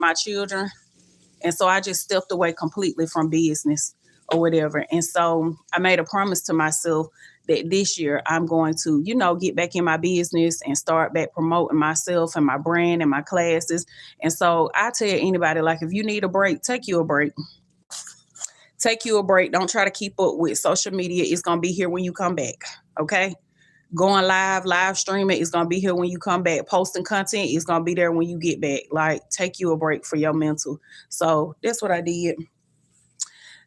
my children. And so I just stepped away completely from business or whatever. And so I made a promise to myself that this year I'm going to, get back in my business and start back promoting myself and my brand and my classes. And so I tell anybody, like, if you need a break, take you a break. Take you a break. Don't try to keep up with social media. It's going to be here when you come back. Okay. Going live streaming is going to be here when you come back. Posting content is going to be there when you get back. Like, take you a break for your mental. So that's what I did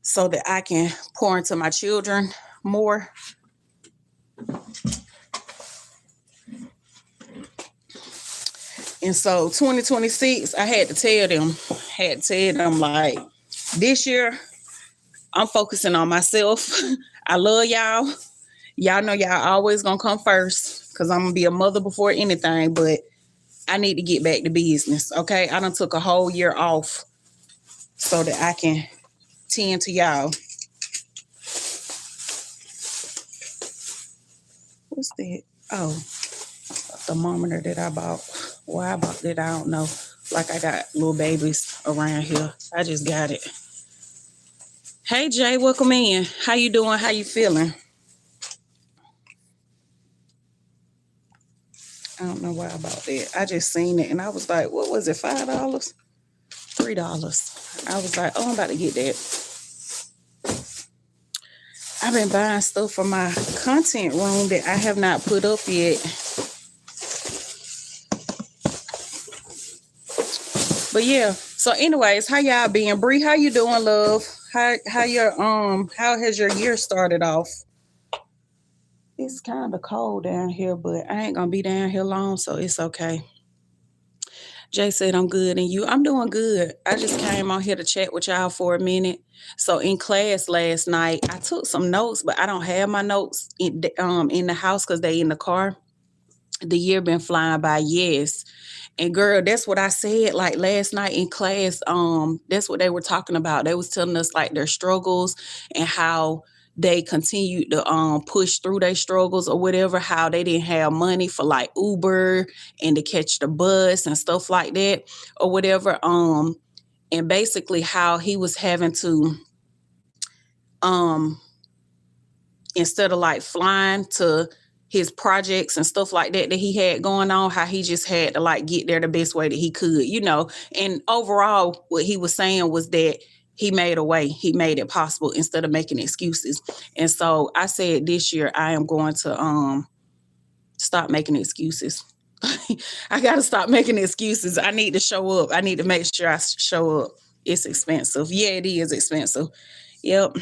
so that I can pour into my children more. And so 2026, I had to tell them, like, this year, I'm focusing on myself. I love y'all. Y'all know y'all always gonna come first because I'm gonna be a mother before anything, but I need to get back to business, okay? I done took a whole year off so that I can tend to y'all. What's that? Oh, a thermometer that I bought. Why I bought that, I don't know. Like I got little babies around here. I just got it. Hey, Jay, welcome in. How you doing? How you feeling? I don't know why I bought that. I just seen it and I was like, what was it, $5? $3. I was like, oh, I'm about to get that. I've been buying stuff for my content room that I have not put up yet. But yeah, so anyways, how y'all been? Bree, how you doing, love? How has your year started off? It's kind of cold down here, but I ain't gonna be down here long, so it's okay. Jay said I'm good, and you? I'm doing good. I just came on here to chat with y'all for a minute. So in class last night, I took some notes, but I don't have my notes in the house because they in the car. The year been flying by, yes. And girl, that's what I said, like last night in class, that's what they were talking about. They was telling us like their struggles and how they continued to push through their struggles or whatever, how they didn't have money for like Uber and to catch the bus and stuff like that or whatever. And basically how he was having to instead of like flying to his projects and stuff like that he had going on, how he just had to like get there the best way that he could, and overall what he was saying was that he made a way, he made it possible instead of making excuses. And so I said this year I am going to stop making excuses. I got to stop making excuses. I need to show up. I need to make sure I show up. It's expensive. Yeah, it is expensive. Yep.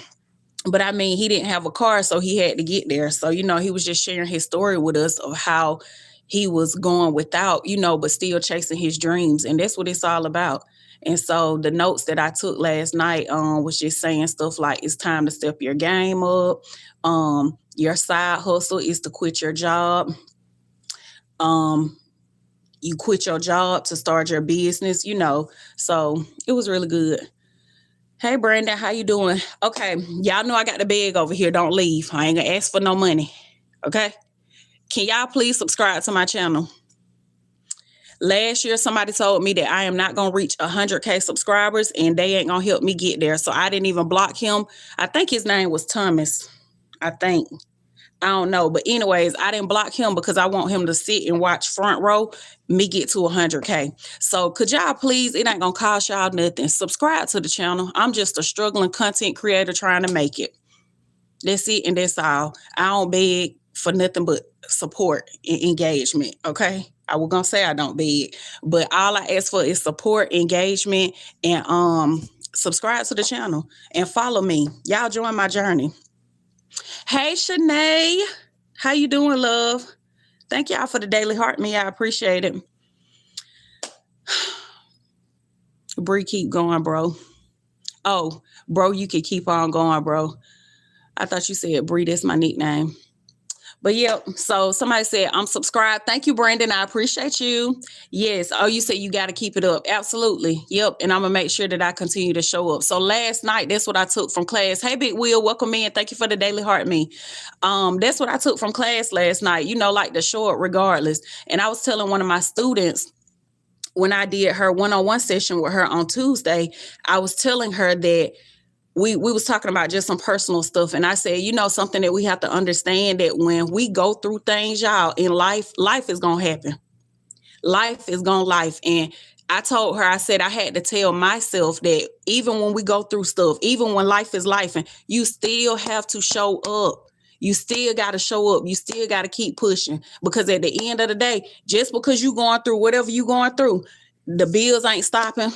But I mean, he didn't have a car, so he had to get there. So, he was just sharing his story with us of how he was going without, but still chasing his dreams. And that's what it's all about. And so the notes that I took last night was just saying stuff like it's time to step your game up. Your side hustle is to quit your job. You quit your job to start your business, So it was really good. Hey, Brandon, how you doing? Okay, y'all know I got the bag over here. Don't leave. I ain't gonna ask for no money, okay? Can y'all please subscribe to my channel? Last year, somebody told me that I am not gonna reach 100K subscribers and they ain't gonna help me get there. So I didn't even block him. I think his name was Thomas. I don't know. But anyways, I didn't block him because I want him to sit and watch front row me get to 100K. So could y'all please, it ain't going to cost y'all nothing. Subscribe to the channel. I'm just a struggling content creator trying to make it. That's it and that's all. I don't beg for nothing but support and engagement, okay? I was going to say I don't beg, but all I ask for is support, engagement, and subscribe to the channel and follow me. Y'all join my journey. Hey, Shanae. How you doing, love? Thank y'all for the daily heart me. I appreciate it. Bree, keep going, bro. Oh, bro, you can keep on going, bro. I thought you said Bree. That's my nickname. But yeah, so somebody said, I'm subscribed. Thank you, Brandon. I appreciate you. Yes. Oh, you said you got to keep it up. Absolutely. Yep. And I'm going to make sure that I continue to show up. So last night, that's what I took from class. Hey, Big Will, welcome in. Thank you for the daily heart me. That's what I took from class last night, like to show up regardless. And I was telling one of my students, when I did her one-on-one session with her on Tuesday, I was telling her that we was talking about just some personal stuff. And I said, something that we have to understand, that when we go through things, y'all, in life is going to happen. Life is going to life. And I told her, I said, I had to tell myself that even when we go through stuff, even when life is life, and you still have to show up. You still got to show up. You still got to keep pushing, because at the end of the day, just because you going through whatever you going through, the bills ain't stopping.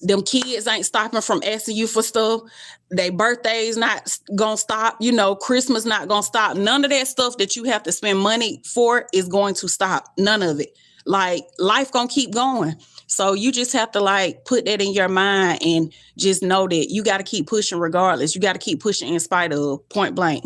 Them kids ain't stopping from asking you for stuff. Their birthdays not gonna stop. Christmas not gonna stop. None of that stuff that you have to spend money for is going to stop. None of it. Like, life gonna keep going. So you just have to put that in your mind and just know that you got to keep pushing regardless. You got to keep pushing in spite of, point blank.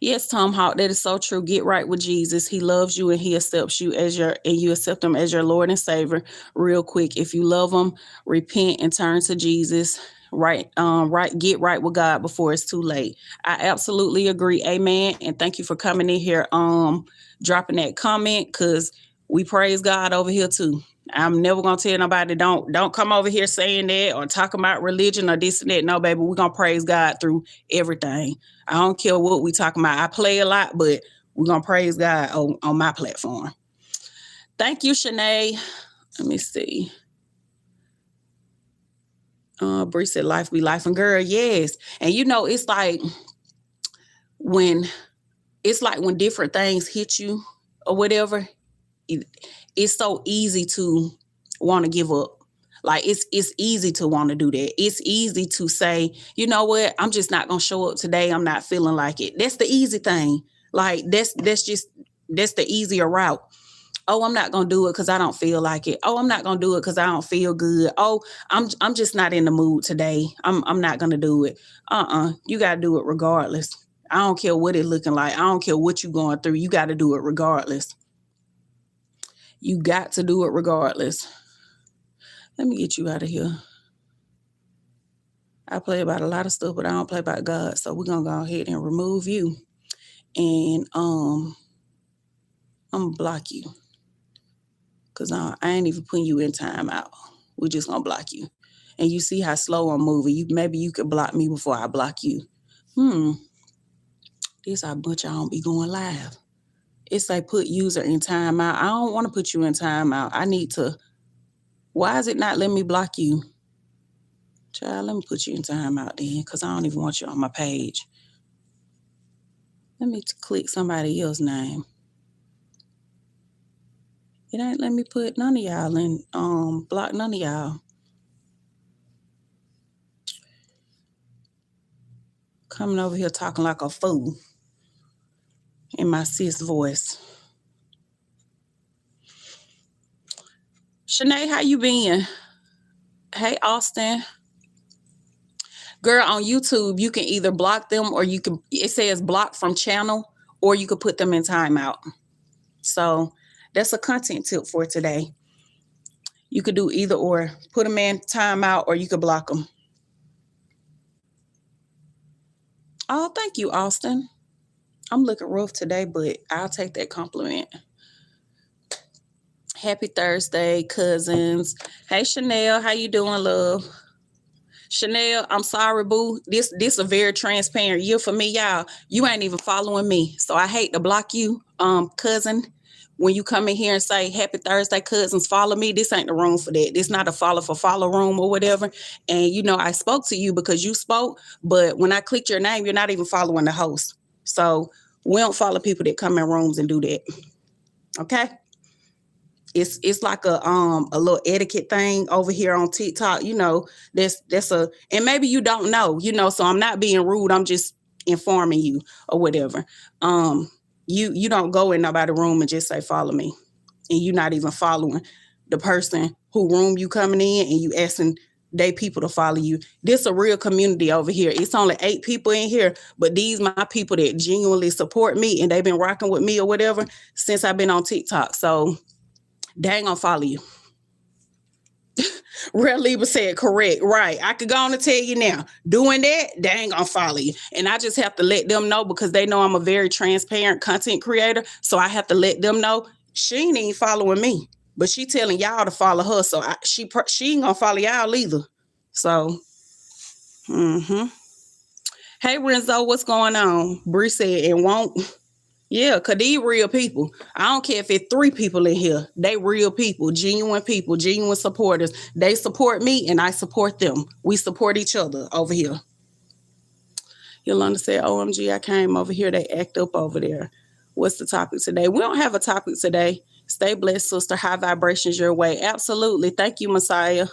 Yes, Tom Hawk, that is so true. Get right with Jesus. He loves you and he accepts you and you accept him as your Lord and Savior. Real quick, if you love him, repent and turn to Jesus. Get right with God before it's too late. I absolutely agree. Amen. And thank you for coming in here, dropping that comment, because we praise God over here too. I'm never gonna tell nobody don't come over here saying that or talking about religion or this and that. No, baby, we're gonna praise God through everything. I don't care what we talking about. I play a lot, but we're gonna praise God on my platform. Thank you, Shanae. Let me see. Bree said, life be life. And girl, yes. And it's like when different things hit you or whatever, it's so easy to want to give up. Like, it's easy to want to do that. It's easy to say, you know what, I'm just not going to show up today. I'm not feeling like it. That's the easy thing. Like, that's the easier route. Oh, I'm not going to do it because I don't feel like it. Oh, I'm not going to do it because I don't feel good. Oh, I'm just not in the mood today. I'm not going to do it. You got to do it regardless. I don't care what it's looking like. I don't care what you're going through. You got to do it regardless. You got to do it regardless. Let me get you out of here. I play about a lot of stuff, but I don't play about God. So we're going to go ahead and remove you. And I'm going to block you. Because I ain't even putting you in timeout. We're just going to block you. And you see how slow I'm moving. Maybe you could block me before I block you. This how much I don't be going live. It's like put user in timeout. I don't want to put you in timeout. I need to. Why is it not letting me block you? Child, let me put you in timeout then, because I don't even want you on my page. Let me click somebody else's name. It ain't let me put none of y'all in, block none of y'all. Coming over here talking like a fool in my sis voice. Shanae, how you been? Hey, Austin. Girl, on YouTube, you can either block them or it says block from channel, or you could put them in timeout. So that's a content tip for today. You could do either or. Put them in timeout or you could block them. Oh, thank you, Austin. I'm looking rough today, but I'll take that compliment. Happy Thursday, cousins. Hey, Chanel, how you doing, love? Chanel, I'm sorry, boo. This a very transparent year for me, y'all. You ain't even following me, so I hate to block you, cousin. When you come in here and say, happy Thursday, cousins, follow me, this ain't the room for that. This not a follow room or whatever. And, I spoke to you because you spoke, but when I clicked your name, you're not even following the host. So we don't follow people that come in rooms and do that. Okay? It's like a little etiquette thing over here on TikTok. And maybe you don't know, so I'm not being rude. I'm just informing you or whatever. You don't go in nobody's room and just say, follow me. And you're not even following the person who room you coming in and you asking they people to follow you. This a real community over here. It's only 8 people in here, but these my people that genuinely support me and they've been rocking with me or whatever since I've been on TikTok. So they ain't gonna follow you. Real Lieber said correct. Right. I could go on and tell you now. Doing that, they ain't gonna follow you. And I just have to let them know because they know I'm a very transparent content creator. So I have to let them know she ain't even following me. But she telling y'all to follow her. So she ain't gonna follow y'all either. So hey Renzo, what's going on? Bree said and won't. Yeah, cause these real people. I don't care if it's 3 people in here. They real people, genuine supporters. They support me and I support them. We support each other over here. Yolanda said, OMG, I came over here. They act up over there. What's the topic today? We don't have a topic today. Stay blessed, sister. High vibrations your way. Absolutely. Thank you, Messiah.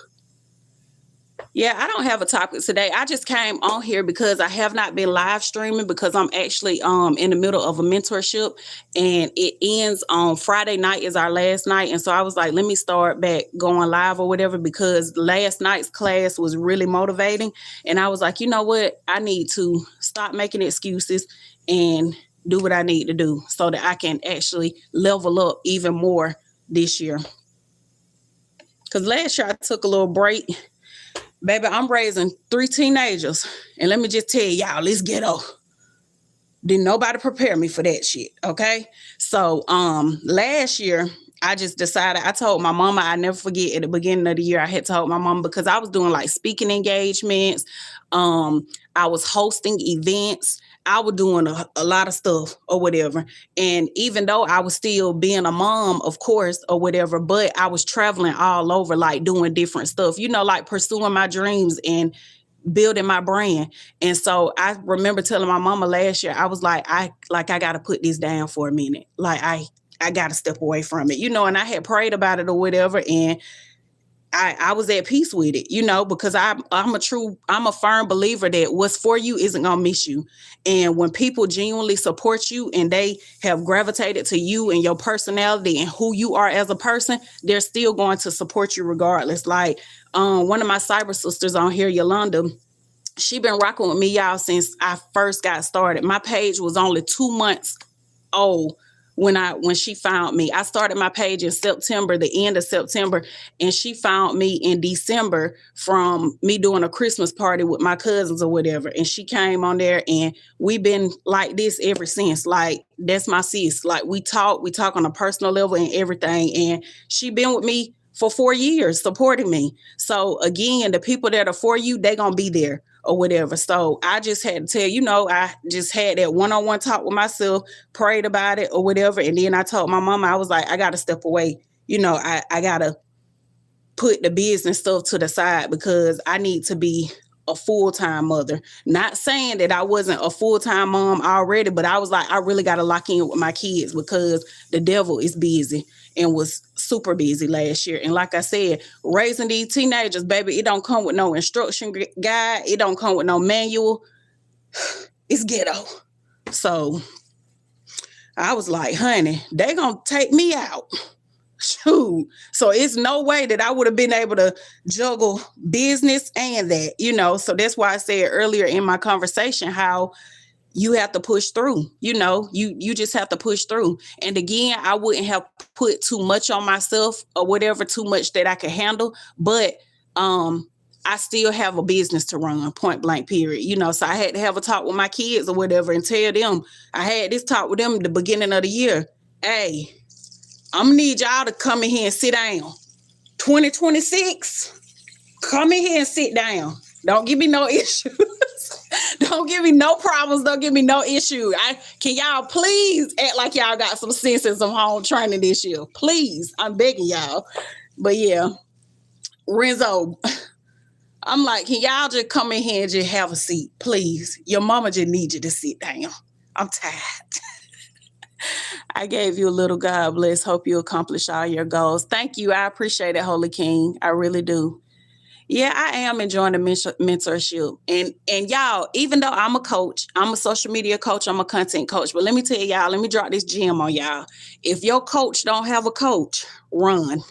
Yeah, I don't have a topic today. I just came on here because I have not been live streaming because I'm actually in the middle of a mentorship and it ends on Friday night is our last night. And so I was like, let me start back going live or whatever because last night's class was really motivating. And I was like, you know what? I need to stop making excuses and do what I need to do so that I can actually level up even more this year. Because last year I took a little break. Baby, I'm raising 3 teenagers. And let me just tell y'all, let's get off. Didn't nobody prepare me for that shit, okay? So last year, I just decided, I told my mama, I never forget at the beginning of the year, I had told my mama because I was doing like speaking engagements. I was hosting events. I was doing a lot of stuff or whatever. And even though I was still being a mom, of course, or whatever, but I was traveling all over, like doing different stuff, you know, like pursuing my dreams and building my brand. And so I remember telling my mama last year, I was like, I got to put this down for a minute. Like I got to step away from it, you know, and I had prayed about it or whatever. And I was at peace with it, you know, because I'm a firm believer that what's for you isn't going to miss you. And when people genuinely support you and they have gravitated to you and your personality and who you are as a person, they're still going to support you regardless. Like one of my cyber sisters on here, Yolanda, she been rocking with me, y'all, since I first got started. My page was only 2 months old when she found me. I started my page in September, the end of September, and she found me in December from me doing a Christmas party with my cousins or whatever. And she came on there and we've been like this ever since. Like, that's my sis. Like, we talk on a personal level and everything. And she been with me for 4 years supporting me. So again, the people that are for you, they gonna be there or whatever. So I just had to tell, you know, I just had that one-on-one talk with myself, prayed about it or whatever. And then I told my mama, I was like, I got to step away. You know, I got to put the business stuff to the side because I need to be a full-time mother. Not saying that I wasn't a full-time mom already, but I was like, I really got to lock in with my kids because the devil is busy and was super busy last year. And like I said, raising these teenagers, baby, it don't come with no instruction guide. It don't come with no manual. It's ghetto. So I was like, honey, they gonna take me out. Shoot. So it's no way that I would have been able to juggle business and that, you know. So that's why I said earlier in my conversation how you have to push through, you know, you just have to push through. And again, I wouldn't have put too much on myself or whatever, too much that I could handle. But I still have a business to run, point blank, period. You know, so I had to have a talk with my kids or whatever and tell them, I had this talk with them at the beginning of the year. Hey, I'm gonna need y'all to come in here and sit down. 2026, come in here and sit down. Don't give me no issues. Don't give me no problems. Don't give me no issue. Can y'all please act like y'all got some sense and some home training this year? Please, I'm begging y'all. But yeah, Renzo, I'm like, can y'all just come in here and just have a seat, please? Your mama just needs you to sit down. I'm tired. I gave you a little God bless. Hope you accomplish all your goals. Thank you. I appreciate it, Holy King. I really do. Yeah, I am enjoying the mentorship. And y'all, even though I'm a coach, I'm a social media coach, I'm a content coach. But let me tell y'all, let me drop this gem on y'all. If your coach don't have a coach, run.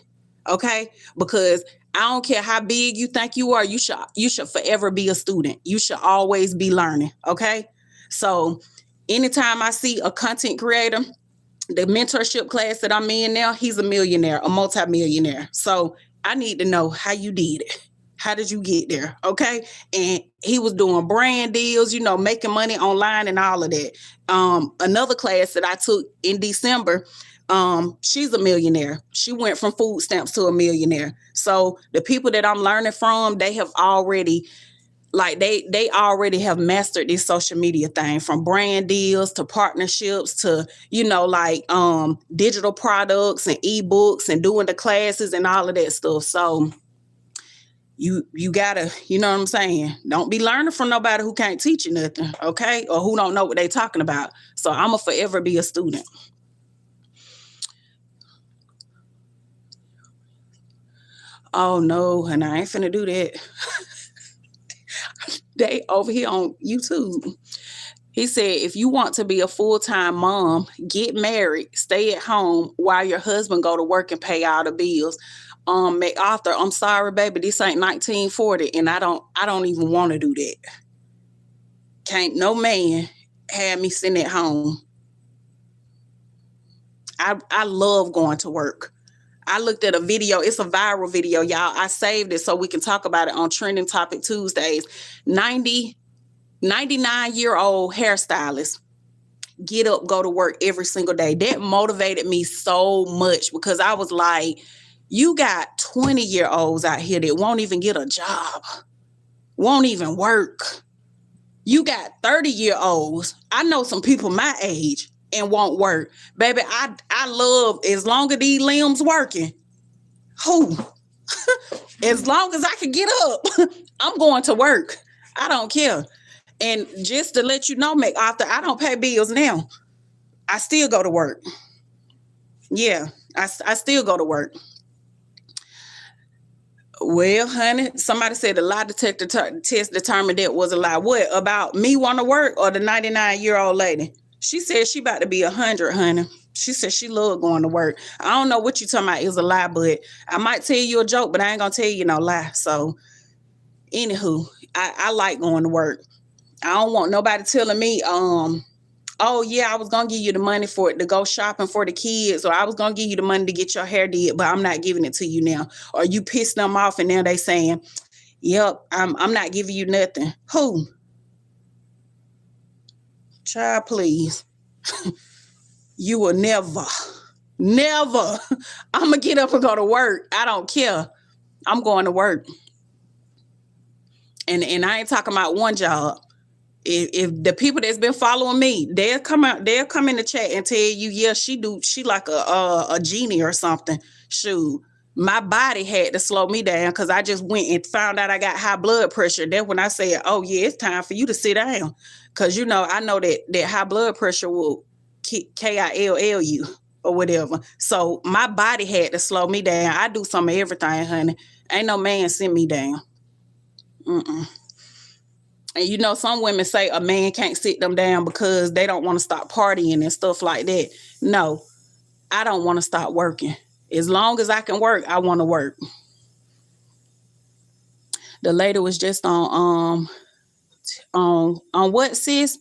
Okay? Because I don't care how big you think you are, you should forever be a student. You should always be learning. Okay? So anytime I see a content creator, the mentorship class that I'm in now, he's a millionaire, a multimillionaire. So I need to know how you did it. How did you get there? Okay. And he was doing brand deals, making money online and all of that. Another class that I took in December, she's a millionaire. She went from food stamps to a millionaire. So the people that I'm learning from, they have already they already have mastered this social media thing, from brand deals to partnerships to digital products and ebooks and doing the classes and all of that stuff. So you gotta, you know what I'm saying, don't be learning from nobody who can't teach you nothing, okay, or who don't know what they talking about. So I'm gonna forever be a student. Oh no, and I ain't finna do that. They over here on YouTube. He said, if you want to be a full-time mom, get married, stay at home while your husband go to work and pay all the bills. MacArthur, I'm sorry, baby, this ain't 1940, and I don't even want to do that. Can't no man have me sitting at home. I love going to work. I looked at a video. It's a viral video, y'all. I saved it so we can talk about it on Trending Topic Tuesdays. 99-year-old hairstylist get up, go to work every single day. That motivated me so much, because I was like, you got 20-year-olds out here that won't even get a job, won't even work. You got 30-year-olds. I know some people my age and won't work. Baby, I love, as long as these limbs working, as long as I can get up, I'm going to work. I don't care. And just to let you know, MacArthur, I don't pay bills now. I still go to work. Yeah, I still go to work. Well, honey, somebody said the lie detector test determined that was a lie. What, about me want to work or the 99-year-old lady? She said she about to be 100, honey. She said she loved going to work. I don't know what you talking about is a lie, but I might tell you a joke, but I ain't gonna tell you no lie. So, anywho, I like going to work. I don't want nobody telling me, oh yeah, I was gonna give you the money for it to go shopping for the kids, or I was gonna give you the money to get your hair did, but I'm not giving it to you now. Or you piss them off and now they saying, yep, I'm not giving you nothing. Who? Child, please. You will never. I'm gonna get up and go to work. I don't care. I'm going to work. And I ain't talking about one job. If the people that's been following me, they'll come in the chat and tell you, yeah, she like a genie or something. Shoot, my body had to slow me down because I just went and found out I got high blood pressure. That's when I said, oh yeah, it's time for you to sit down, because I know that high blood pressure will kill you or whatever. So my body had to slow me down. I do some of everything, honey. Ain't no man send me down. Mm-mm. And some women say a man can't sit them down because they don't want to stop partying and stuff like that. No, I don't want to stop working. As long as I can work, I want to work. The lady was just on what, sis?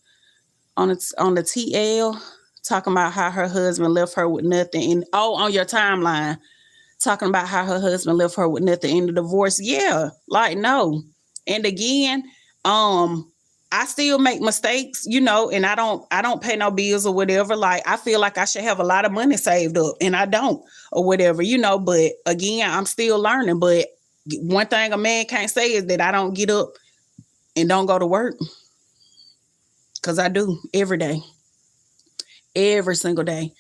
On the TL, talking about how her husband left her with nothing. And on your timeline, talking about how her husband left her with nothing in the divorce. Yeah, like, no. And again, I still make mistakes, and I don't pay no bills or whatever. Like, I feel like I should have a lot of money saved up and I don't, or whatever, but again, I'm still learning. But one thing a man can't say is that I don't get up and don't go to work, because I do every day, every single day.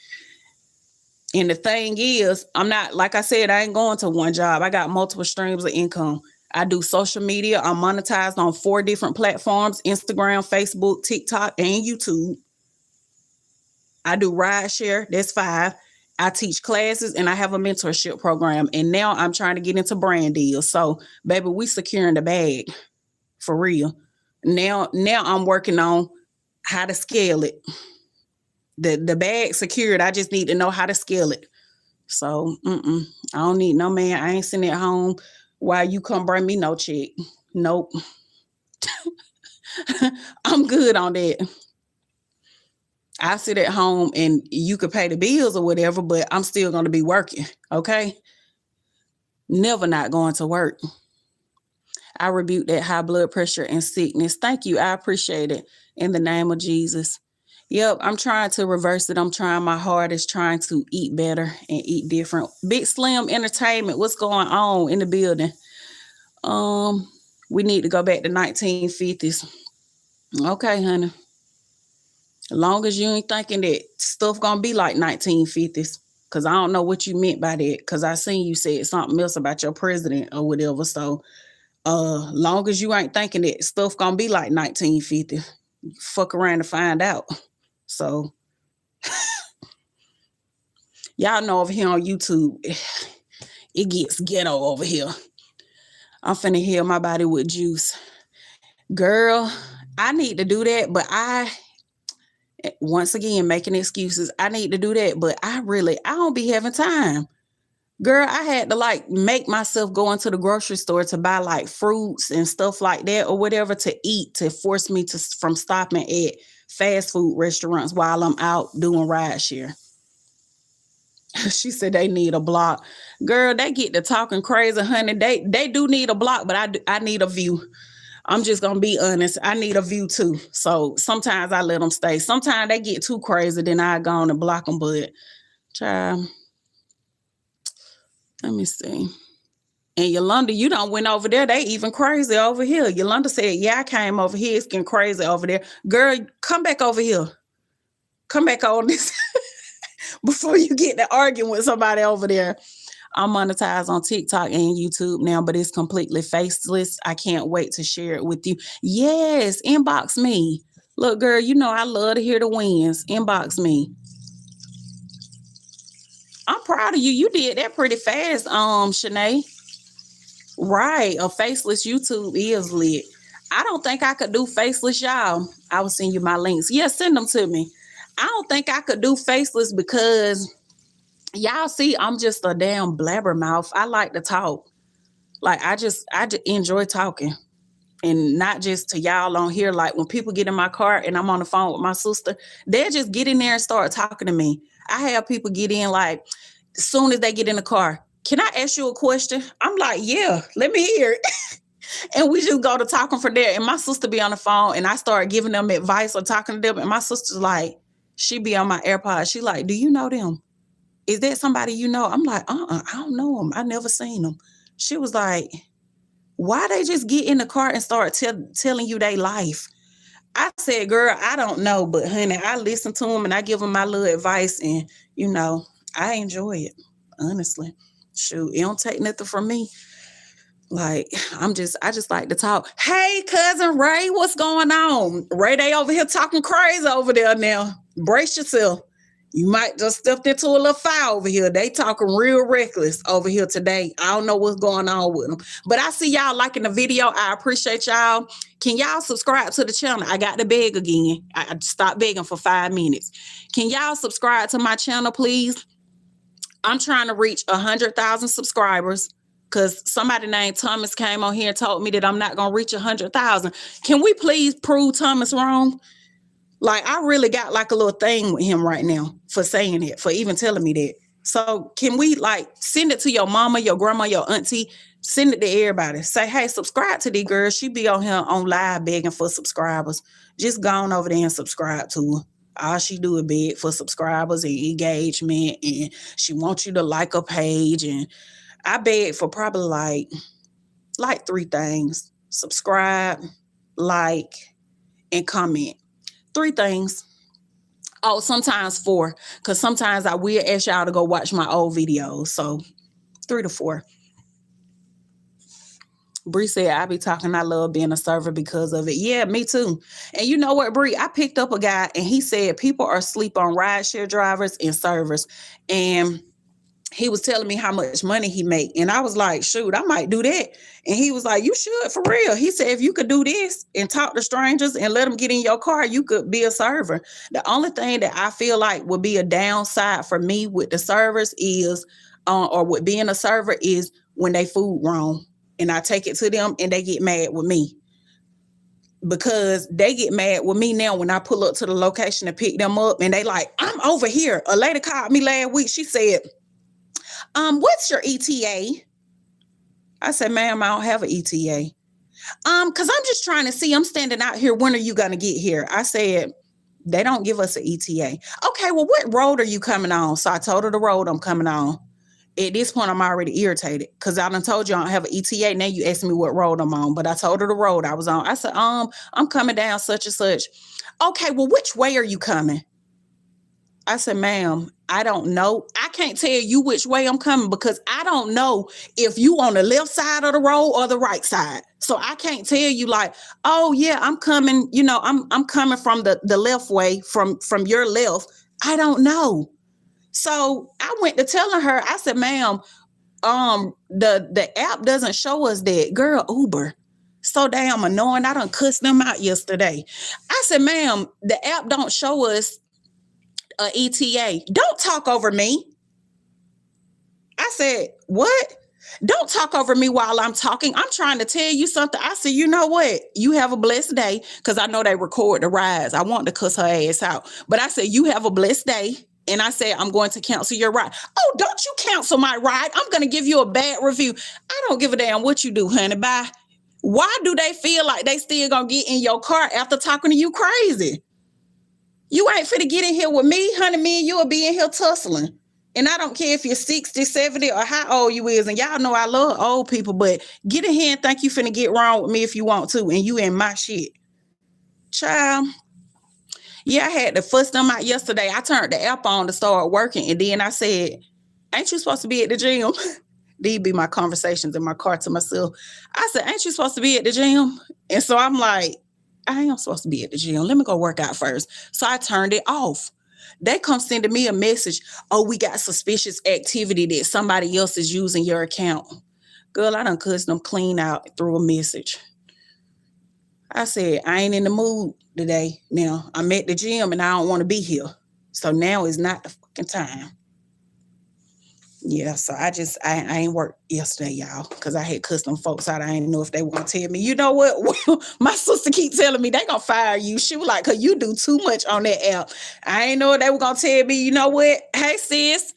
And the thing is, I'm not, like I said, I ain't going to one job. I got multiple streams of income. I do social media. I'm monetized on 4 different platforms: Instagram, Facebook, TikTok, and YouTube. I do rideshare. That's 5. I teach classes and I have a mentorship program. And now I'm trying to get into brand deals. So, baby, we securing the bag for real. Now I'm working on how to scale it. The bag secured. I just need to know how to scale it. So, I don't need no man. I ain't sitting at home while you come bring me no check. Nope. I'm good on that. I sit at home and you could pay the bills or whatever, but I'm still going to be working. Okay. Never not going to work. I rebuke that high blood pressure and sickness. Thank you. I appreciate it. In the name of Jesus. Yep, I'm trying to reverse it. I'm trying my hardest, trying to eat better and eat different. Big Slim Entertainment, what's going on in the building? We need to go back to 1950s. Okay, honey. As long as you ain't thinking that stuff gonna be like 1950s. Cause I don't know what you meant by that. Cause I seen you said something else about your president or whatever. So long as you ain't thinking that stuff gonna be like 1950, fuck around to find out. So y'all know over here on YouTube, it gets ghetto over here. I'm finna heal my body with juice. Girl, I need to do that, but once again, making excuses. I need to do that, but I don't be having time. Girl, I had to like make myself go into the grocery store to buy like fruits and stuff like that or whatever to eat to force me from stopping at fast food restaurants while I'm out doing rideshare. She said they need a block. Girl, they get to talking crazy, honey. They do need a block, but I need a view. I'm just gonna be honest. I need a view too. So sometimes I let them stay. Sometimes they get too crazy, then I go on and block them. But child, let me see. And Yolanda, you done went over there. They even crazy over here. Yolanda said, yeah, I came over here. It's getting crazy over there. Girl, come back over here. Come back on this before you get to arguing with somebody over there. I'm monetized on TikTok and YouTube now, but it's completely faceless. I can't wait to share it with you. Yes, inbox me. Look, girl, you know I love to hear the wins. Inbox me. I'm proud of you. You did that pretty fast, Shanae. Right, a faceless YouTube is lit. I don't think I could do faceless, y'all. I will send you my links. Yeah, send them to me. I don't think I could do faceless because y'all see, I'm just a damn blabbermouth. I like to talk. Like I just enjoy talking. And not just to y'all on here. Like when people get in my car and I'm on the phone with my sister, they'll just get in there and start talking to me. I have people get in like as soon as they get in the car. Can I ask you a question? I'm like, yeah, let me hear it. And we just go to talking for there. And my sister be on the phone and I start giving them advice or talking to them. And my sister's like, she be on my AirPods. She like, do you know them? Is that somebody you know? I'm like, I don't know them. I never seen them. She was like, why they just get in the car and start telling you their life? I said, girl, I don't know. But honey, I listen to them and I give them my little advice. And, you know, I enjoy it, honestly. Shoot, it don't take nothing from me. Like, I just like to talk. Hey, cousin Ray, what's going on? Ray, they over here talking crazy over there now. Brace yourself. You might just stepped into a little fire over here. They talking real reckless over here today. I don't know what's going on with them. But I see y'all liking the video. I appreciate y'all. Can y'all subscribe to the channel? I got to beg again. I stopped begging for 5 minutes. Can y'all subscribe to my channel, please? I'm trying to reach 100,000 subscribers because somebody named Thomas came on here and told me that I'm not going to reach 100,000. Can we please prove Thomas wrong? Like, I really got like a little thing with him right now for saying it, for even telling me that. So can we like send it to your mama, your grandma, your auntie, send it to everybody. Say, hey, subscribe to these girls. She be on here on live begging for subscribers. Just go on over there and subscribe to her. All she do is beg for subscribers and engagement, and she wants you to like her page. And I beg for probably like 3 things: subscribe, like, and comment. 3 things. Oh, sometimes 4, because sometimes I will ask y'all to go watch my old videos. So 3 to 4. Bree said, I be talking, I love being a server because of it. Yeah, me too. And you know what, Bree? I picked up a guy and he said people are asleep on rideshare drivers and servers. And he was telling me how much money he make. And I was like, shoot, I might do that. And he was like, you should, for real. He said, if you could do this and talk to strangers and let them get in your car, you could be a server. The only thing that I feel like would be a downside for me with the servers is, or with being a server, is when they food wrong. And I take it to them and they get mad with me. Because they get mad with me now when I pull up to the location to pick them up. And they like, I'm over here. A lady called me last week. She said, what's your ETA? I said, ma'am, I don't have an ETA. Because I'm just trying to see. I'm standing out here. When are you gonna get here? I said, they don't give us an ETA. Okay, well, what road are you coming on? So I told her the road I'm coming on. At this point, I'm already irritated because I done told you I don't have an ETA. Now you asking me what road I'm on, but I told her the road I was on. I said, I'm coming down such and such. Okay, well, which way are you coming? I said, ma'am, I don't know. I can't tell you which way I'm coming because I don't know if you on the left side of the road or the right side. So I can't tell you like, oh yeah, I'm coming, I'm coming from the left way from your left. I don't know. So I went to telling her, I said, ma'am, the app doesn't show us that. Girl, Uber. So damn annoying. I done cussed them out yesterday. I said, ma'am, the app don't show us a ETA. Don't talk over me. I said, what? Don't talk over me while I'm talking. I'm trying to tell you something. I said, you know what? You have a blessed day. Because I know they record the rides. I want to cuss her ass out. But I said, you have a blessed day. And I said, I'm going to cancel your ride. Oh, don't you cancel my ride. I'm going to give you a bad review. I don't give a damn what you do, honey. Bye. Why do they feel like they still going to get in your car after talking to you crazy? You ain't finna get in here with me, honey. Me and you will be in here tussling. And I don't care if you're 60, 70, or how old you is. And y'all know I love old people, but get in here and think you finna get wrong with me if you want to. And you in my shit. Child. Yeah, I had to fuss them out yesterday. I turned the app on to start working. And then I said, ain't you supposed to be at the gym? These be my conversations in my car to myself. I said, ain't you supposed to be at the gym? And so I'm like, I am supposed to be at the gym. Let me go work out first. So I turned it off. They come sending me a message. Oh, we got suspicious activity that somebody else is using your account. Girl, I done cussed them clean out through a message. I said, I ain't in the mood today. Now, I'm at the gym and I don't want to be here. So now is not the fucking time. Yeah, so I ain't worked yesterday, y'all, because I had cussed them folks out. I didn't know if they want to tell me, you know what? My sister keep telling me they gonna fire you. She was like, cause you do too much on that app. I ain't know they were gonna tell me, you know what? Hey sis,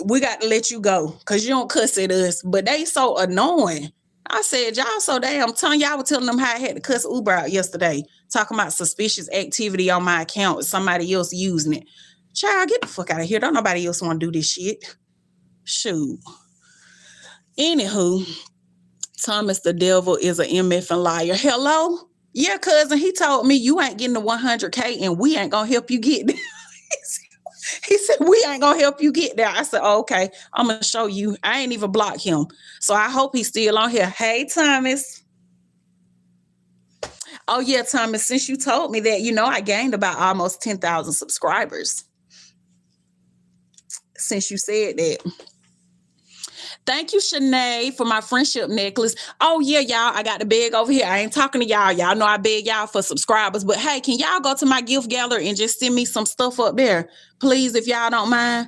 we got to let you go because you don't cuss at us. But they so annoying. I said, y'all so damn tongue. Y'all were telling them how I had to cuss Uber out yesterday, talking about suspicious activity on my account with somebody else using it. Child, get the fuck out of here. Don't nobody else want to do this shit. Shoot. Anywho, Thomas the devil is an MF and liar. Hello? Yeah, cousin, he told me you ain't getting the 100K and we ain't going to help you get there. He said, we ain't going to help you get there. I said, oh, okay, I'm going to show you. I ain't even blocked him. So I hope he's still on here. Hey, Thomas. Oh, yeah, Thomas, since you told me that, I gained about almost 10,000 subscribers. Since you said that. Thank you, Shanae, for my friendship necklace. Oh, yeah, y'all, I got the bag over here. I ain't talking to y'all. Y'all know I beg y'all for subscribers. But, hey, can y'all go to my gift gallery and just send me some stuff up there? Please, if y'all don't mind.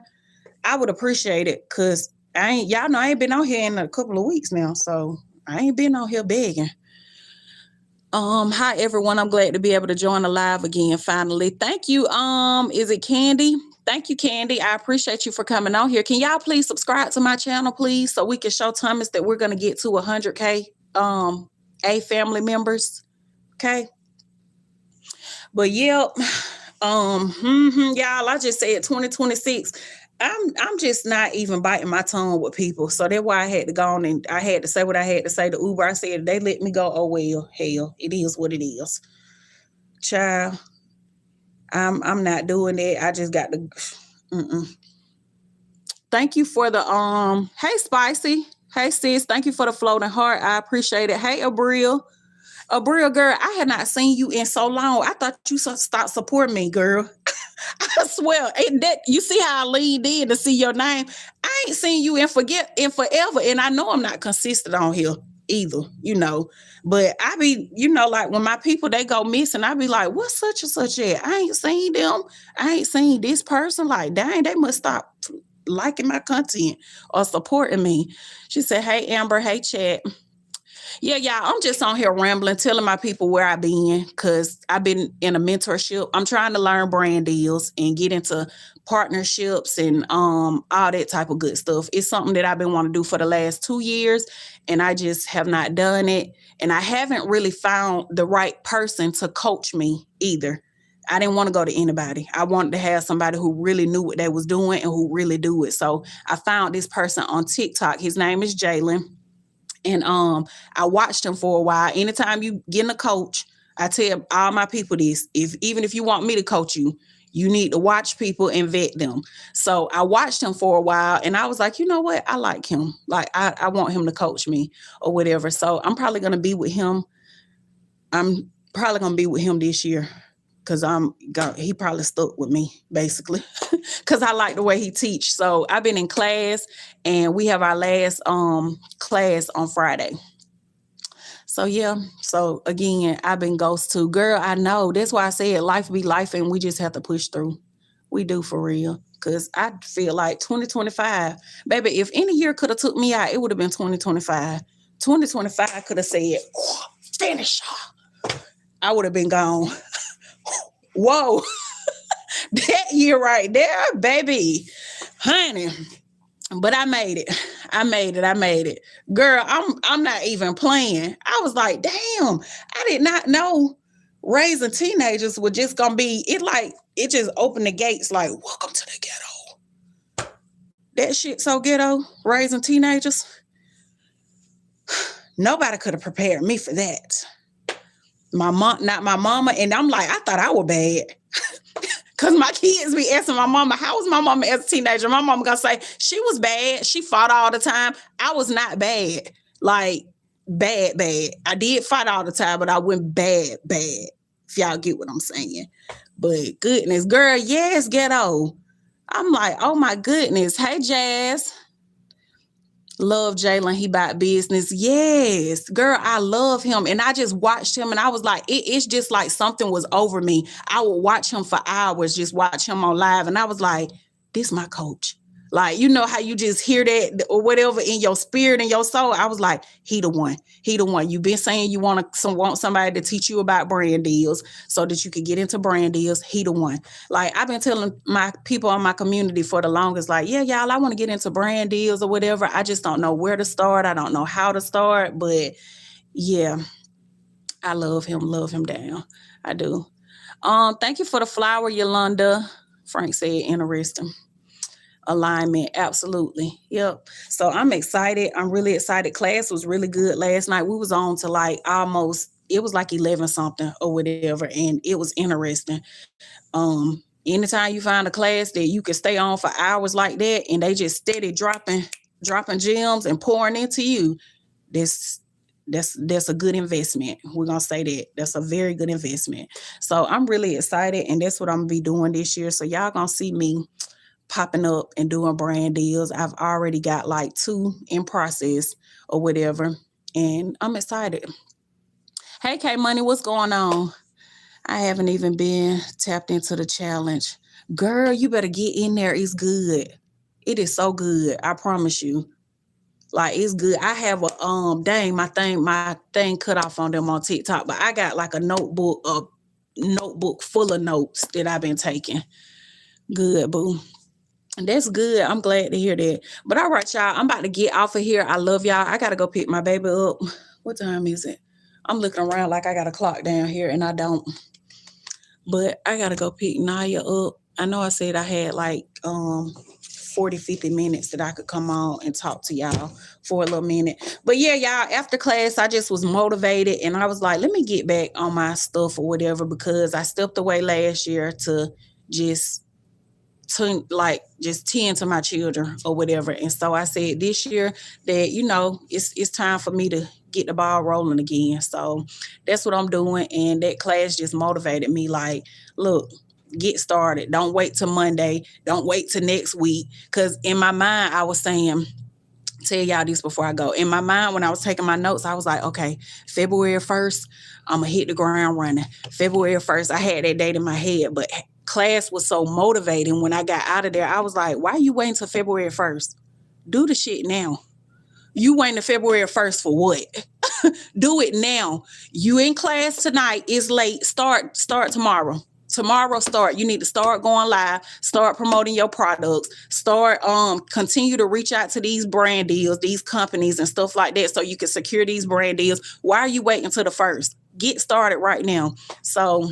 I would appreciate it because y'all know I ain't been on here in a couple of weeks now. So I ain't been on here begging. Hi, everyone. I'm glad to be able to join the live again, finally. Thank you. Is it Candy? Thank you, Candy. I appreciate you for coming on here. Can y'all please subscribe to my channel, please, so we can show Thomas that we're going to get to 100K family members. Okay. But yeah, y'all, I just said 2026. I'm just not even biting my tongue with people. So that's why I had to go on and I had to say what I had to say to Uber. I said, they let me go. Oh, well, hell, it is what it is. Child. I'm not doing that. I just got to. Thank you for the Hey, Spicy. Hey, sis. Thank you for the floating heart. I appreciate it. Hey, Abril. Abril, girl, I had not seen you in so long. I thought you stopped supporting me, girl. I swear. You see how I leaned in to see your name? I ain't seen you in forever. And I know I'm not consistent on here either, But I be, like when my people, they go missing, I be like, what's such and such at? I ain't seen them. I ain't seen this person. Like, dang, they must stop liking my content or supporting me. She said, hey, Amber. Hey, chat. Yeah, yeah. I'm just on here rambling, telling my people where I've been because I've been in a mentorship. I'm trying to learn brand deals and get into partnerships and all that type of good stuff. It's something that I've been wanting to do for the last 2 years, and I just have not done it. And I haven't really found the right person to coach me either. I didn't want to go to anybody. I wanted to have somebody who really knew what they was doing and who really do it. So I found this person on TikTok. His name is Jalen, and I watched him for a while. Anytime you get in a coach, I tell all my people this: if even if you want me to coach you, you need to watch people and vet them. So I watched him for a while, and I was like, you know what? I like him. Like I want him to coach me or whatever. So I'm probably gonna be with him. I'm probably gonna be with him this year because he probably stuck with me basically because I like the way he teach. So I've been in class, and we have our last class on Friday. So yeah, so again, I've been ghost too. Girl, I know. That's why I said life be life and we just have to push through. We do for real. Cause I feel like 2025, baby, if any year could have took me out, it would have been 2025. 2025 could have said, finish her. I would have been gone. Whoa. That year right there, baby. Honey. But I made it. I made it. I made it. Girl, I'm not even playing. I was like, damn, I did not know raising teenagers were just gonna be it like it just opened the gates like welcome to the ghetto. That shit so ghetto, raising teenagers. Nobody could have prepared me for that. My mom, not my mama, and I'm like, I thought I was bad. Cause my kids be asking my mama, how was my mama as a teenager? My mama gonna say she was bad. She fought all the time. I was not bad, like bad, bad. I did fight all the time, but I went bad, bad. If y'all get what I'm saying. But goodness, girl, yes, ghetto. I'm like, oh my goodness. Hey, Jazz. Love Jalen. He bought business. Yes, girl, I love him. And I just watched him and I was like, it's just like something was over me. I would watch him for hours, just watch him on live. And I was like, this my coach. Like, you know how you just hear that or whatever in your spirit and your soul. I was like, he the one. He the one. You've been saying you want somebody to teach you about brand deals so that you could get into brand deals. He the one. Like I've been telling my people in my community for the longest, like, yeah, y'all, I want to get into brand deals or whatever. I just don't know where to start. I don't know how to start. But yeah, I love him down. I do. Thank you for the flower, Yolanda. Frank said interesting. Alignment, absolutely. Yep. So I'm excited. I'm really excited. Class was really good last night. We was on to like almost it was like 11 something or whatever, and it was interesting. Anytime you find a class that you can stay on for hours like that and they just steady dropping gems and pouring into you, this that's a good investment. We're gonna say that. That's a very good investment. So I'm really excited, and that's what I'm gonna be doing this year. So y'all gonna see me popping up and doing brand deals. I've already got like 2 in process or whatever, and I'm excited. Hey, K Money, what's going on? I haven't even been tapped into the challenge. Girl, you better get in there. It's good. It is so good. I promise you. Like it's good. I have a dang my thing cut off on them on TikTok, but I got like a notebook full of notes that I've been taking. Good, boo. That's good. I'm glad to hear that. But all right, y'all. I'm about to get off of here. I love y'all. I gotta go pick my baby up. What time is it? I'm looking around like I got a clock down here and I don't. But I gotta go pick Naya up. I know I said I had like 40, 50 minutes that I could come on and talk to y'all for a little minute. But yeah, y'all, after class, I just was motivated and I was like, let me get back on my stuff or whatever because I stepped away last year to just just tend to my children or whatever. And so I said this year that, it's time for me to get the ball rolling again. So that's what I'm doing. And that class just motivated me like, look, get started. Don't wait till Monday. Don't wait till next week. Because in my mind, I was saying, tell y'all this before I go. In my mind, when I was taking my notes, I was like, okay, February 1st, I'm going to hit the ground running. February 1st, I had that date in my head, but class was so motivating when I got out of there. I was like, why are you waiting till February 1st? Do the shit now. You waiting till February 1st for what? Do it now. You in class tonight, it's late. Start tomorrow. Tomorrow start. You need to start going live, start promoting your products, start continue to reach out to these brand deals, these companies and stuff like that so you can secure these brand deals. Why are you waiting till the first? Get started right now. So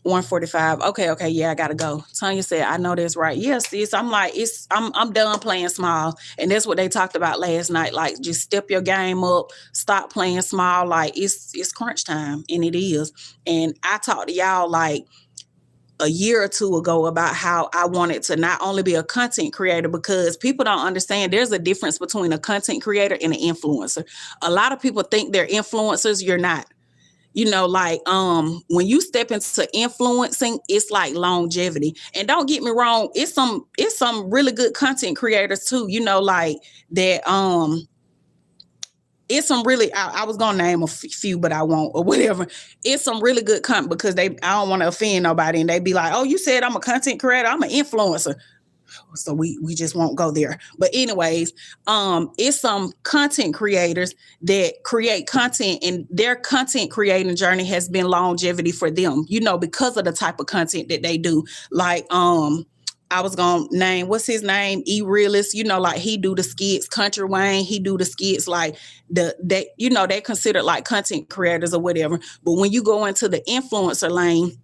1:45. Okay, yeah, I gotta go. Tanya said, I know that's right. Yes, sis. I'm like, I'm done playing small. And that's what they talked about last night. Like, just step your game up, stop playing small. Like, it's crunch time, and it is. And I talked to y'all like a year or two ago about how I wanted to not only be a content creator, because people don't understand there's a difference between a content creator and an influencer. A lot of people think they're influencers. You're not. Like when you step into influencing, it's like longevity. And don't get me wrong, it's some really good content creators too, like that. It's some really, I was gonna name a few, but I won't, or whatever. It's some really good content because I don't want to offend nobody, and they be like, oh, you said I'm a content creator, I'm an influencer. So we just won't go there. But anyways, it's some content creators that create content, and their content creating journey has been longevity for them, because of the type of content that they do. Like, I was gonna name, what's his name? E-Realist, like he do the skits. Country Wayne, he do the skits. Like they considered like content creators or whatever. But when you go into the influencer lane,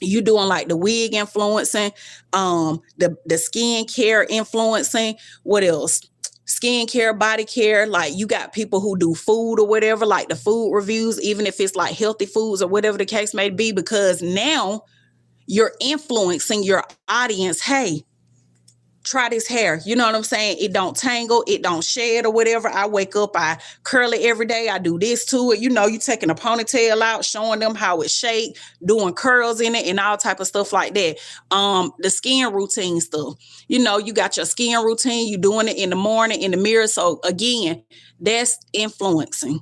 you doing like the wig influencing, the skincare influencing. What else? Skincare, body care. Like you got people who do food or whatever, like the food reviews, even if it's like healthy foods or whatever the case may be, because now you're influencing your audience. Hey, try this hair. You know what I'm saying? It don't tangle, it don't shed or whatever. I wake up, I curl it every day. I do this to it. You taking a ponytail out, showing them how it's shaped, doing curls in it and all type of stuff like that. The skin routine stuff. You got your skin routine, you doing it in the morning in the mirror. So again, that's influencing.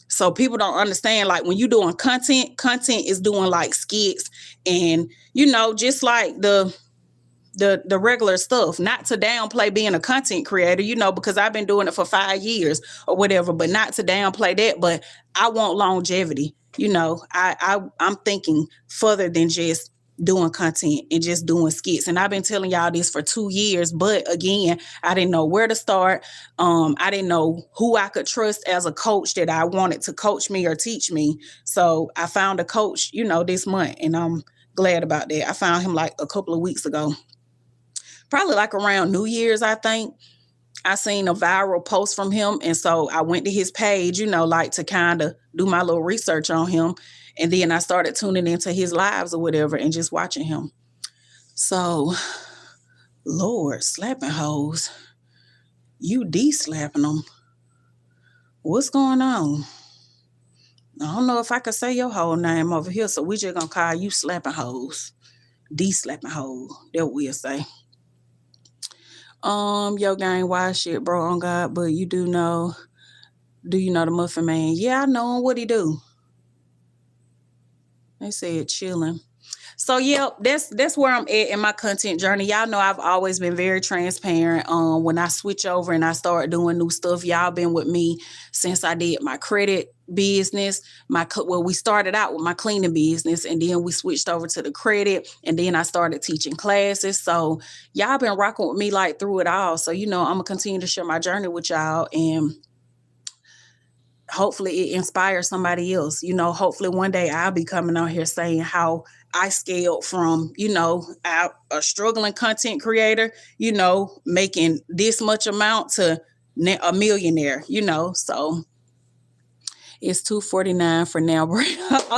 So people don't understand, like when you're doing content is doing like skits and, just like the regular stuff, not to downplay being a content creator, because I've been doing it for 5 years or whatever, but not to downplay that. But I want longevity. I'm thinking further than just doing content and just doing skits. And I've been telling y'all this for 2 years, but again, I didn't know where to start. I didn't know who I could trust as a coach that I wanted to coach me or teach me. So I found a coach, this month, and I'm glad about that. I found him like a couple of weeks ago. Probably like around New Year's, I think. I seen a viral post from him. And so I went to his page, like to kind of do my little research on him. And then I started tuning into his lives or whatever and just watching him. So, Lord, slapping hoes. You de-slapping them. What's going on? I don't know if I could say your whole name over here. So we just gonna call you slapping hoes. De-slapping hoes. That we'll say. Yo gang, why shit, bro, on God, but do you know the Muffin Man? Yeah, I know him. What he do? They said chilling. So yeah, that's where I'm at in my content journey. Y'all know I've always been very transparent. When I switch over and I start doing new stuff, y'all been with me since I did my credit business. We started out with my cleaning business, and then we switched over to the credit, and then I started teaching classes. So y'all been rocking with me like through it all. So I'm gonna continue to share my journey with y'all, and hopefully it inspires somebody else. Hopefully one day I'll be coming on here saying how I scaled from, a struggling content creator, making this much amount to a millionaire, so it's 2:49 for now.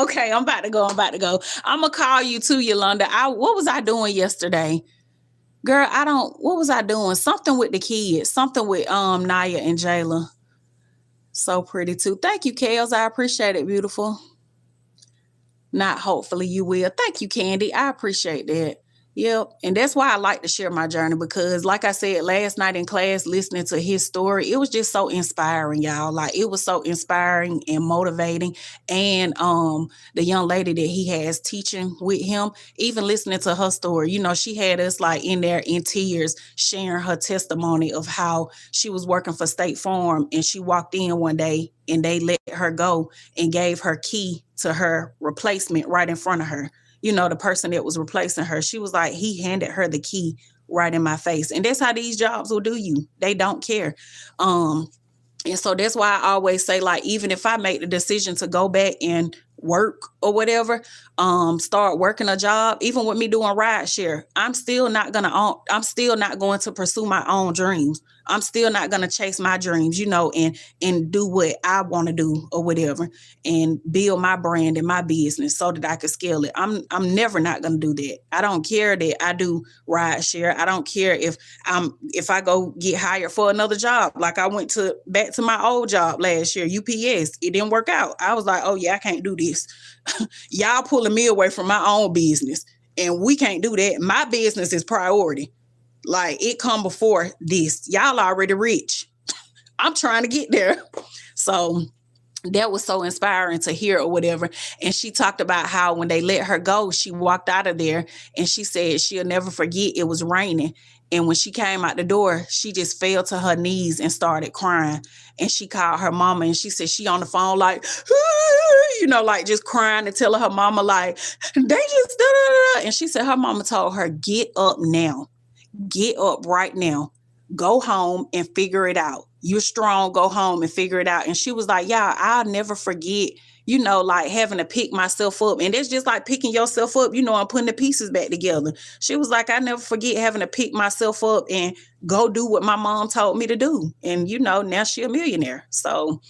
Okay, I'm about to go. I'm going to call you too, Yolanda. What was I doing yesterday? Girl, what was I doing? Something with the kids, something with Naya and Jayla. So pretty too. Thank you, Kels. I appreciate it, beautiful. Not hopefully you will. Thank you, Candy. I appreciate that. Yep. And that's why I like to share my journey because, like I said, last night in class, listening to his story, it was just so inspiring, y'all. Like, it was so inspiring and motivating. And the young lady that he has teaching with him, even listening to her story, you know, she had us like in there in tears, sharing her testimony of how she was working for State Farm and she walked in one day and they let her go and gave her key to her replacement right in front of her, you know, the person that was replacing her. She was like, he handed her the key right in my face. And that's how these jobs will do you. They don't care. And so that's why I always say, like, even if I make the decision to go back and work or whatever, start working a job, even with me doing ride share, I'm still not going to pursue my own dreams. I'm still not going to chase my dreams, you know, and do what I want to do or whatever, and build my brand and my business so that I can scale it. I'm never not going to do that. I don't care that I do ride share. I don't care if I go get hired for another job. Like, I went back to my old job last year, UPS. It didn't work out. I was like, oh yeah, I can't do this. Y'all pulling me away from my own business, and we can't do that. My business is priority. Like, it come before this. Y'all already rich. I'm trying to get there. So that was so inspiring to hear or whatever. And she talked about how when they let her go, she walked out of there and she said she'll never forget it was raining. And when she came out the door, she just fell to her knees and started crying. And she called her mama and she said she on the phone like, you know, like just crying and telling her mama like, they just da-da-da-da. And she said her mama told her, get up now. Get up right now. Go home and figure it out. You're strong. Go home and figure it out. And she was like, yeah, I'll never forget, you know, like having to pick myself up. And it's just like picking yourself up, you know, and putting the pieces back together. She was like, I never forget having to pick myself up and go do what my mom told me to do. And, you know, now she's a millionaire. So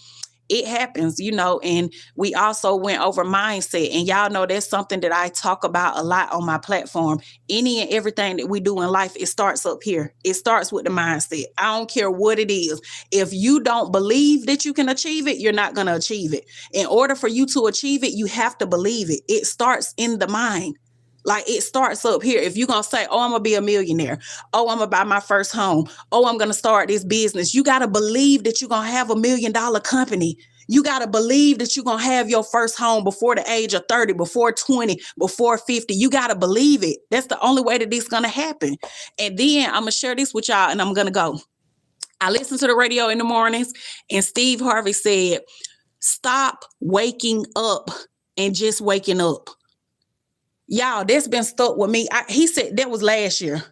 it happens, you know. And we also went over mindset, and y'all know that's something that I talk about a lot on my platform. Any and everything that we do in life, it starts up here. It starts with the mindset. I don't care what it is. If you don't believe that you can achieve it, you're not going to achieve it. In order for you to achieve it, you have to believe it. It starts in the mind. Like, it starts up here. If you're going to say, oh, I'm going to be a millionaire. Oh, I'm going to buy my first home. Oh, I'm going to start this business. You got to believe that you're going to have $1 million company. You got to believe that you're going to have your first home before the age of 30, before 20, before 50. You got to believe it. That's the only way that this is going to happen. And then I'm going to share this with y'all and I'm going to go. I listen to the radio in the mornings and Steve Harvey said, stop waking up and just waking up. Y'all, that's been stuck with me. He said that was last year.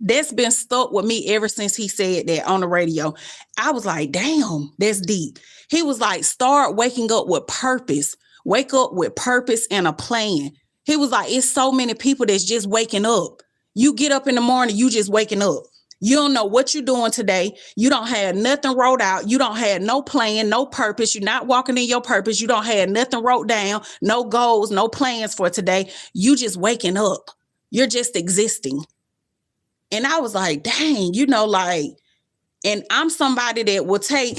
That's been stuck with me ever since he said that on the radio. I was like, damn, that's deep. He was like, start waking up with purpose. Wake up with purpose and a plan. He was like, it's so many people that's just waking up. You get up in the morning, you just waking up. You don't know what you're doing today. You don't have nothing wrote out. You don't have no plan, no purpose. You're not walking in your purpose. You don't have nothing wrote down, no goals, no plans for today. You just waking up. You're just existing. And I was like, dang, you know, like, and I'm somebody that will take,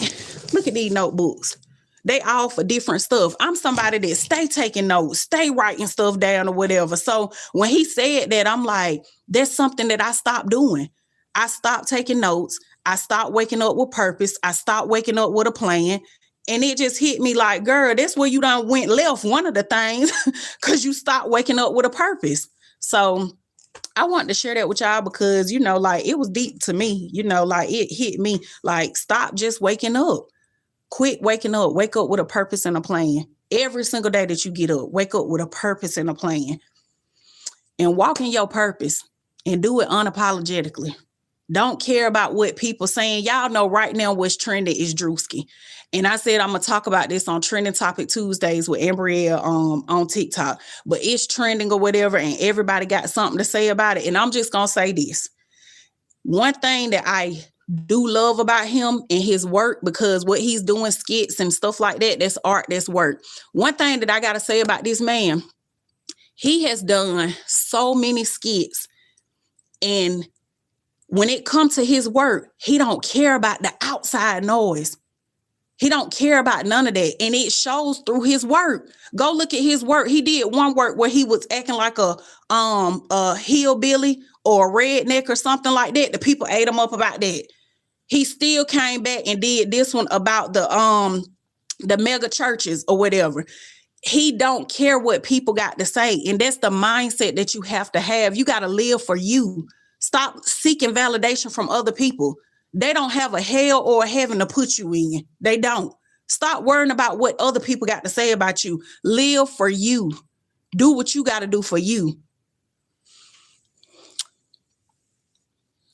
look at these notebooks. They all for different stuff. I'm somebody that stay taking notes, stay writing stuff down or whatever. So when he said that, I'm like, that's something that I stopped doing. I stopped taking notes. I stopped waking up with purpose. I stopped waking up with a plan. And it just hit me like, girl, that's where you done went left, one of the things, because you stopped waking up with a purpose. So I wanted to share that with y'all because, you know, like, it was deep to me, you know, like, it hit me like, stop just waking up. Quit waking up. Wake up with a purpose and a plan. Every single day that you get up, wake up with a purpose and a plan. And walk in your purpose and do it unapologetically. Don't care about what people saying. Y'all know right now what's trending is Drewski. And I said I'm going to talk about this on Trending Topic Tuesdays with Ambrielle on TikTok. But it's trending or whatever, and everybody got something to say about it. And I'm just going to say this. One thing that I do love about him and his work, because what he's doing, skits and stuff like that, that's art, that's work. One thing that I got to say about this man, he has done so many skits, and when it comes to his work, he don't care about the outside noise. He don't care about none of that. And it shows through his work. Go look at his work. He did one work where he was acting like a hillbilly or a redneck or something like that. The people ate him up about that. He still came back and did this one about the mega churches or whatever. He don't care what people got to say. And that's the mindset that you have to have. You got to live for you. Stop seeking validation from other people. They don't have a hell or a heaven to put you in. They don't. Stop worrying about what other people got to say about you. Live for you. Do what you got to do for you.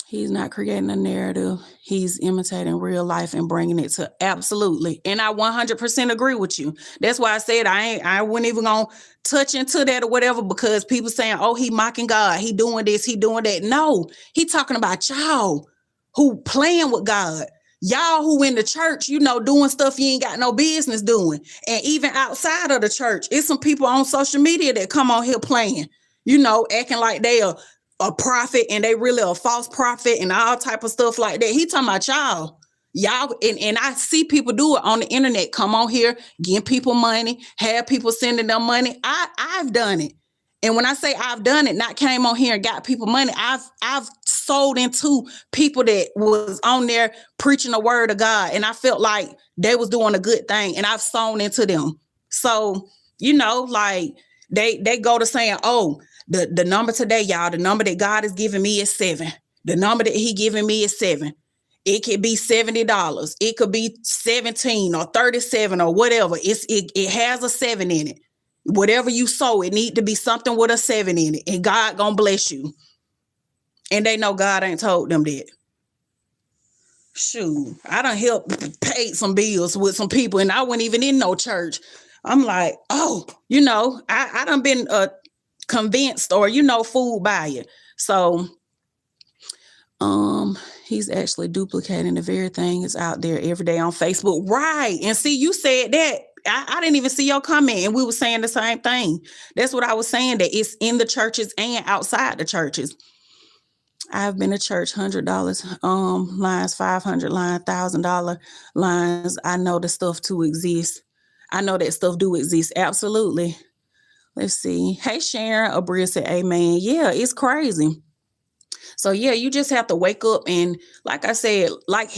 He's not creating a narrative. He's imitating real life and bringing it to absolutely. And I 100% agree with you. That's why I said I wasn't even going to touch into that or whatever, because people saying, oh, he mocking God. He doing this. He doing that. No, he talking about y'all who playing with God. Y'all who in the church, doing stuff you ain't got no business doing. And even outside of the church, it's some people on social media that come on here playing, acting like they are a prophet and they really a false prophet and all type of stuff like that. He talking about y'all, and I see people do it on the internet. Come on here, give people money, have people sending them money. I've done it. And when I say I've done it, not came on here and got people money, I've sold into people that was on there preaching the word of God, and I felt like they was doing a good thing, and I've sown into them. So, like they go to saying, oh, the number today, y'all, the number that God is giving me is 7. The number that he giving me is 7. It could be $70. It could be 17 or 37 or whatever. It has a 7 in it. Whatever you sow, it need to be something with a 7 in it, and God gonna bless you. And they know God ain't told them that. Shoot, I done helped pay some bills with some people, and I wasn't even in no church. I'm like, oh, I done been convinced or fooled by it. So he's actually duplicating the very thing is out there every day on Facebook. Right. And see, you said that. I didn't even see your comment, and we were saying the same thing. That's what I was saying, that it's in the churches and outside the churches. I've been to church $100 lines, $500 lines, $1,000 lines. I know the stuff to exist. I know that stuff do exist. Absolutely. Let's see. Hey, Sharon. Abria said, amen. Yeah, it's crazy. So yeah, you just have to wake up, and like I said, like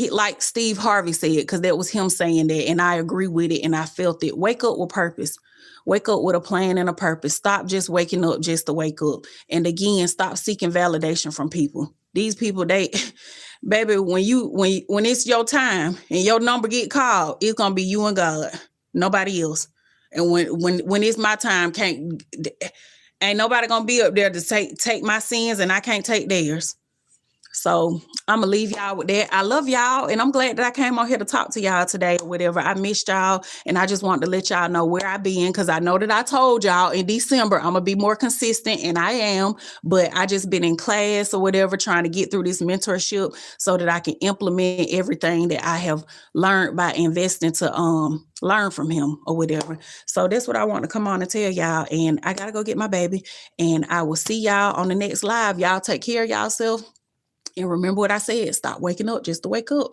Steve Harvey said, because that was him saying that, and I agree with it, and I felt it. Wake up with purpose. Wake up with a plan and a purpose. Stop just waking up just to wake up. And again, stop seeking validation from people. These people, baby, when it's your time and your number get called, it's gonna be you and God, nobody else. And when it's my time, ain't nobody gonna be up there to take my sins, and I can't take theirs. So I'm gonna leave y'all with that. I love y'all, and I'm glad that I came on here to talk to y'all today or whatever. I missed y'all, and I just want to let y'all know where I been, because I know that I told y'all in December I'm gonna be more consistent, and I am, but I just been in class or whatever trying to get through this mentorship so that I can implement everything that I have learned by investing to learn from him or whatever. So that's what I want to come on and tell y'all, and I gotta go get my baby, and I will see y'all on the next live. Y'all take care of yourself. And remember what I said, stop waking up just to wake up.